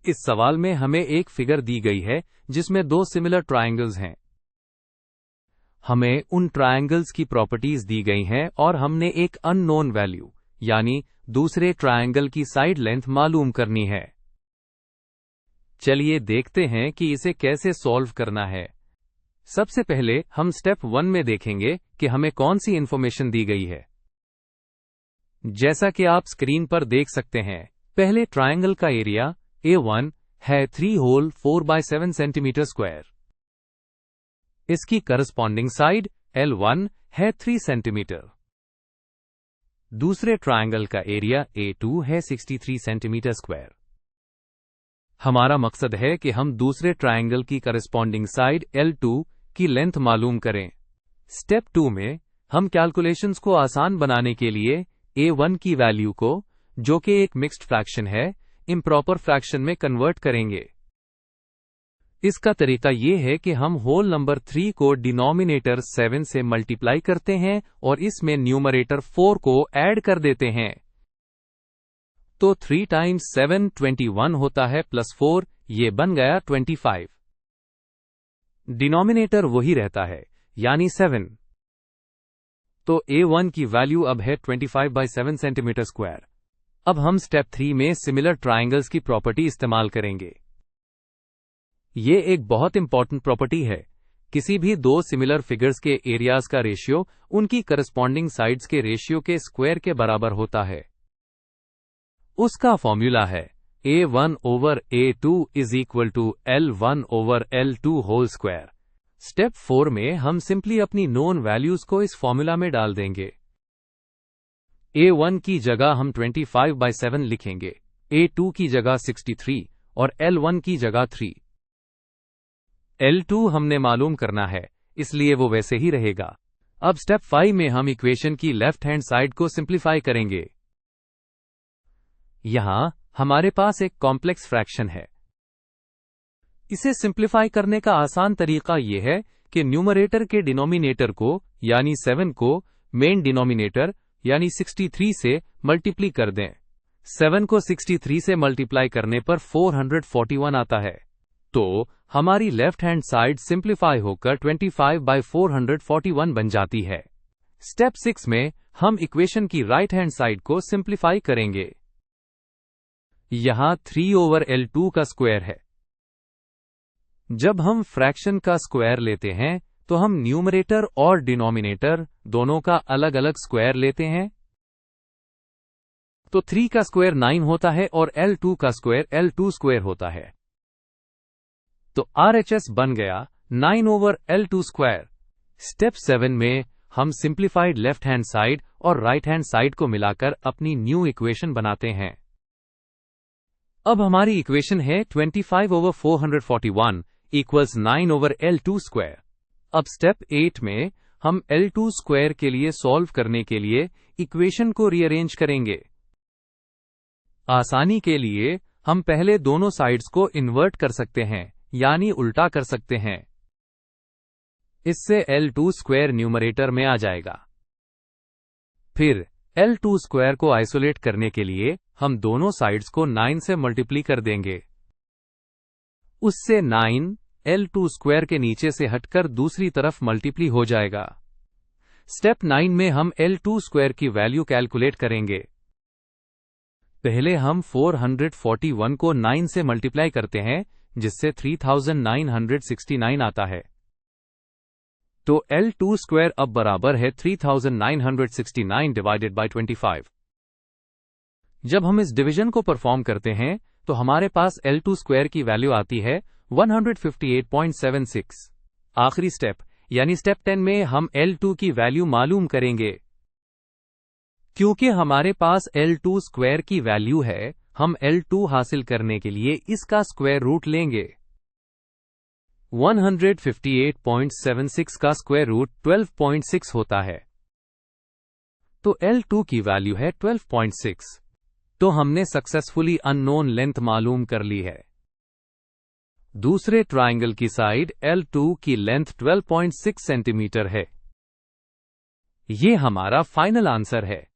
इस सवाल में हमें एक फिगर दी गई है जिसमें दो सिमिलर ट्रायंगल्स हैं। हमें उन ट्रायंगल्स की प्रॉपर्टीज दी गई हैं और हमने एक अननोन वैल्यू यानी दूसरे ट्रायंगल की साइड लेंथ मालूम करनी है। चलिए देखते हैं कि इसे कैसे सॉल्व करना है। सबसे पहले हम स्टेप 1 में देखेंगे कि हमें कौन सी इंफॉर्मेशन दी गई है। जैसा कि आप स्क्रीन पर देख सकते हैं, पहले ट्रायंगल का एरिया A1 है 3 होल 4/7 सेंटीमीटर स्क्वायर। इसकी करस्पॉन्डिंग साइड L1 है 3 सेंटीमीटर। दूसरे ट्रायंगल का एरिया A2 है 63 सेंटीमीटर स्क्वायर। हमारा मकसद है कि हम दूसरे ट्रायंगल की करस्पॉन्डिंग साइड L2 की लेंथ मालूम करें। स्टेप 2 में हम कैलकुलेशंस को आसान बनाने के लिए A1 की वैल्यू को, जो कि एक मिक्स्ड फ्रैक्शन है, इम्प्रॉपर फ्रैक्शन में कन्वर्ट करेंगे। इसका तरीका यह है कि हम होल नंबर 3 को डिनोमिनेटर 7 से मल्टीप्लाई करते हैं और इसमें न्यूमरेटर 4 को ऐड कर देते हैं। तो 3 टाइम्स 7 21 होता है प्लस 4, ये बन गया 25। डिनोमिनेटर वही रहता है यानी 7। तो A1 की वैल्यू अब है 25/7 सेंटीमीटर स्क्वायर। अब हम स्टेप 3 में सिमिलर ट्रायंगल्स की प्रॉपर्टी इस्तेमाल करेंगे। ये एक बहुत इंपॉर्टेंट प्रॉपर्टी है। किसी भी दो सिमिलर फिगर्स के एरियाज का रेशियो उनकी करस्पॉन्डिंग साइड्स के रेशियो के स्क्वायर के बराबर होता है। उसका फॉर्मूला है A1 over A2 is equal to L1 over L2 whole square. Step 4 में हम सिंपली अपनी नोन वैल्यूज को इस फॉर्मूला में डाल देंगे। A1 की जगह हम 25/7 लिखेंगे, A2 की जगह 63 और L1 की जगह 3। L2 हमने मालूम करना है, इसलिए वो वैसे ही रहेगा। अब स्टेप 5 में हम इक्वेशन की लेफ्ट हैंड साइड को सिंप्लीफाई करेंगे। यहां हमारे पास एक कॉम्प्लेक्स फ्रैक्शन है। इसे सिंप्लीफाई करने का आसान तरीका यह है कि न्यूमरेटर के डिनोमिनेटर को यानी 7 को मेन डिनोमिनेटर यानी 63 से मल्टीप्लाई कर दें। 7 को 63 से मल्टीप्लाई करने पर 441 आता है। तो हमारी लेफ्ट हैंड साइड सिंप्लीफाई होकर 25/441 बन जाती है। स्टेप 6 में हम इक्वेशन की राइट हैंड साइड को सिंप्लीफाई करेंगे। यहां 3 ओवर L2 का स्क्वायर है। जब हम फ्रैक्शन का स्क्वायर लेते हैं तो हम न्यूमरेटर और डिनोमिनेटर दोनों का अलग अलग स्क्वायर लेते हैं। तो 3 का स्क्वायर 9 होता है और L2 का स्क्वायर L2 स्क्वायर होता है। तो RHS बन गया 9 ओवर L2 स्क्वायर। स्टेप 7 में हम सिंप्लीफाइड लेफ्ट हैंड साइड और राइट हैंड साइड को मिलाकर अपनी न्यू इक्वेशन बनाते हैं। अब हमारी इक्वेशन है 25/441 इक्वल्स 9 ओवर L2 स्क्वायर। अब स्टेप 8 में हम L2 स्क्वायर के लिए सॉल्व करने के लिए इक्वेशन को रीअरेंज करेंगे। आसानी के लिए हम पहले दोनों साइड्स को इन्वर्ट कर सकते हैं यानी उल्टा कर सकते हैं। इससे L2 स्क्वायर न्यूमरेटर में आ जाएगा। फिर L2 स्क्वायर को आइसोलेट करने के लिए हम दोनों साइड्स को 9 से मल्टीप्लाई कर देंगे। उससे 9 L2 स्क्वायर के नीचे से हटकर दूसरी तरफ मल्टीप्लाई हो जाएगा। स्टेप 9 में हम L2 स्क्वायर की वैल्यू कैलकुलेट करेंगे। पहले हम 441 को 9 से मल्टीप्लाई करते हैं, जिससे 3969 आता है। तो L2 स्क्वायर अब बराबर है 3969 डिवाइडेड बाय 25। जब हम इस डिवीजन को परफॉर्म करते हैं तो हमारे पास L2 स्क्वायर की वैल्यू आती है 158.76। आखिरी स्टेप यानी स्टेप 10 में हम L2 की वैल्यू मालूम करेंगे। क्योंकि हमारे पास L2 स्क्वायर की वैल्यू है, हम L2 हासिल करने के लिए इसका स्क्वायर रूट लेंगे। 158.76 का स्क्वायर रूट 12.6 होता है। तो L2 की वैल्यू है 12.6। तो हमने सक्सेसफुली अननोन लेंथ मालूम कर ली है। दूसरे ट्रायंगल की साइड L2 की लेंथ 12.6 सेंटीमीटर है। ये हमारा फाइनल आंसर है।